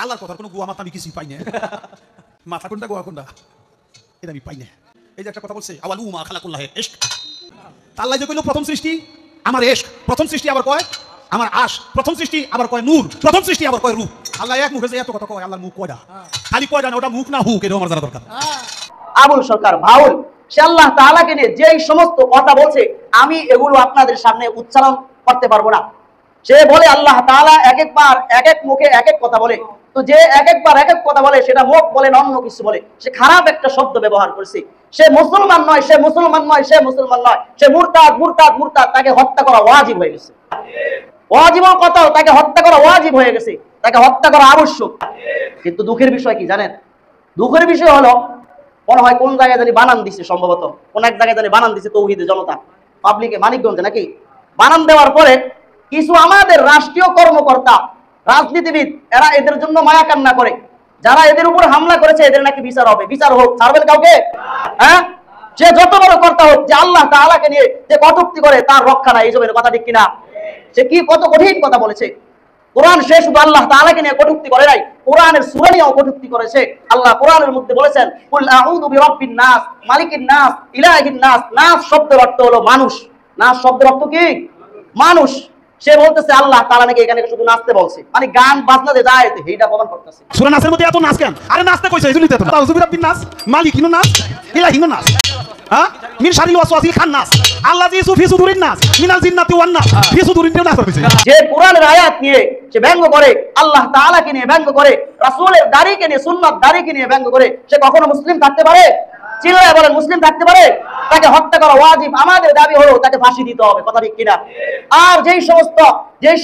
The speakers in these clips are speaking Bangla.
আল্লাহর কথার কোনো গোয়া মাথা আমি কিছুই পাই না। মাথা কোনটা গোয়া কোনটা এটা আমি পাই না। এই যে একটা কথা বলছে আওয়ালু মা খালাকুল্লাহ ইশক, আল্লাহ যে কইলো প্রথম সৃষ্টি আমার ইশক, প্রথম সৃষ্টি আবার কয় আমার আশ, প্রথম সৃষ্টি আবার কয় নূর, প্রথম সৃষ্টি আবার কয় রূপ। আল্লাহ এক মুখে যে এত কথা কয়, আল্লাহর মুখ কয়টা? খালি কয়টা না, ওটা মুখ না হুক, এটা আমার জানা দরকার। আবুল সরকার ভাউল সে আল্লাহ তাআলাকে নিয়ে যেই সমস্ত কথা বলছে আমি এগুলো আপনাদের সামনে উচ্চারণ করতে পারবো না। সে বলে আল্লাহ তাআলা এক একবার এক এক মুখে এক এক কথা বলে, তো যে এক একবার এক এক কথা বলে সেটা মুখ বলে না অন্য কিছু বলে, সে খারাপ একটা শব্দ ব্যবহার করছে। সে মুসলমান নয়, সে মুসলমান নয়, সে মুসলমান নয়, সে মুরতাদ মুরতাদ মুরতাদ, তাকে হত্যা করা ওয়াজিব হয়ে গেছে। ওয়াজিবের কথাও তাকে হত্যা করা ওয়াজিব হয়ে গেছে, তাকে হত্যা করা আবশ্যক। কিন্তু দুঃখের বিষয় কি জানেন? দুঃখের বিষয় হলো মনে হয় কোন জায়গায় জানি বানান দিছে, সম্ভবত কোন এক জায়গায় জানি বানান দিছে তৌহিদে জনতা পাবলিকে মানিকগঞ্জে নাকি। বানান দেওয়ার পরে কিছু আমাদের রাষ্ট্রীয় কর্মকর্তা রাজনীতিবিদ এরা এদের জন্য মায়া কান্না করে, যারা এদের উপর হামলা করেছে এদের নাকি বিচার হবে। বিচার হোক, ছাড়বেন কাউকে? হ্যাঁ, সে যত বড় কর্তা হোক, যে আল্লাহ তাআলাকে নিয়ে যে কটূক্তি করে তার রক্ষা নাই। এইসবের কথা ঠিক কিনা? সে কি কত কঠিন কথা বলেছে। কোরআন সে শুধু আল্লাহ তাআলাকে নিয়ে কটূক্তি করে নাই, কোরআনের সূরা নিয়েও কটূক্তি করেছে। আল্লাহ কোরআনের মধ্যে বলেছেন কুল আউযু বিরাব্বিন নাস মালিকিন নাস ইলাহিন নাস। নাস শব্দের অর্থ হলো মানুষ। নাস শব্দের অর্থ কি? মানুষ। সে বলতেছে আল্লাহ তাআলা নাকি এখানে শুধু নাচতে বলছে, মানে গান বাজনা যে যায় এইটা প্রমাণ করতেছে। সূরা নাসের মধ্যে এত নাচ কেন? আরে নাচতে কইছে এজন্যই তো এত। আউযু বিরাব্বিন নাস মালিকিন নাস ইলাহিন নাস, হ্যাঁ, মিন শারিল ওয়াসওয়াসিল খান্নাস আল্লাযী ফি সুদুরিন নাস মিনাল জিন্নাতি ওয়ান নাস। ফি সুদুরিন নাস কইছে। যে কোরআনের আয়াত নিয়ে সে ব্যঙ্গ করে, আল্লাহ তাআলাকে নিয়ে ব্যঙ্গ করে, রাসূলের দাড়িকে নিয়ে, সুন্নাত দাড়িকে নিয়ে ব্যঙ্গ করে, সে কখনো মুসলিম থাকতে পারে? চিল্লায় বলেন, মুসলিম থাকতে পারে? তাকে হত্যা করা ওয়াজিব। আমাদের দাবি হলো তাকে ফাঁসি দিতে হবে। কথা ঠিক কিনা? আর যেই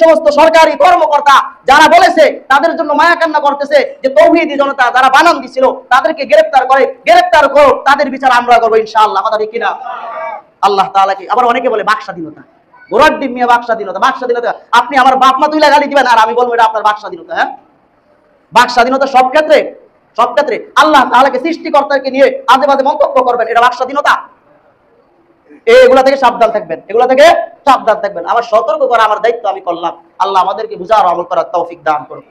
সমস্ত সরকারি কর্মকর্তা যারা বলেছে তাদের জন্য মায়া কান্না করতেছে, যে তৌহিদি জনতা যারা বানান দিছিল তাদেরকে গ্রেফতার করো, তাদের বিচার আমরা করবো ইনশাআল্লাহ। কথা ঠিক কিনা? আল্লাহ তাআলা কি আবার অনেকে বলে বাক স্বাধীনতা, গোরার ডিম মিয়া বাক স্বাধীনতা। বাক স্বাধীনতা আপনি আমার বাপ মা তুইলা গালি দিবেন আর আমি বলবো এটা আপনার বাক স্বাধীনতা? হ্যাঁ, বাক স্বাধীনতা সব ক্ষেত্রে, সব ক্ষেত্রে আল্লাহ তাআলাকে সৃষ্টিকর্তাকে নিয়ে আজে বাজে মন্তব্য করবেন, এটা বাক স্বাধীনতা? এগুলা থেকে সাবধান থাকবেন, এগুলা থেকে সাবধান থাকবেন। আমার সতর্ক করা আমার দায়িত্ব, আমি করলাম। আল্লাহ আমাদেরকে বুঝার আমল করার তৌফিক দান করুন।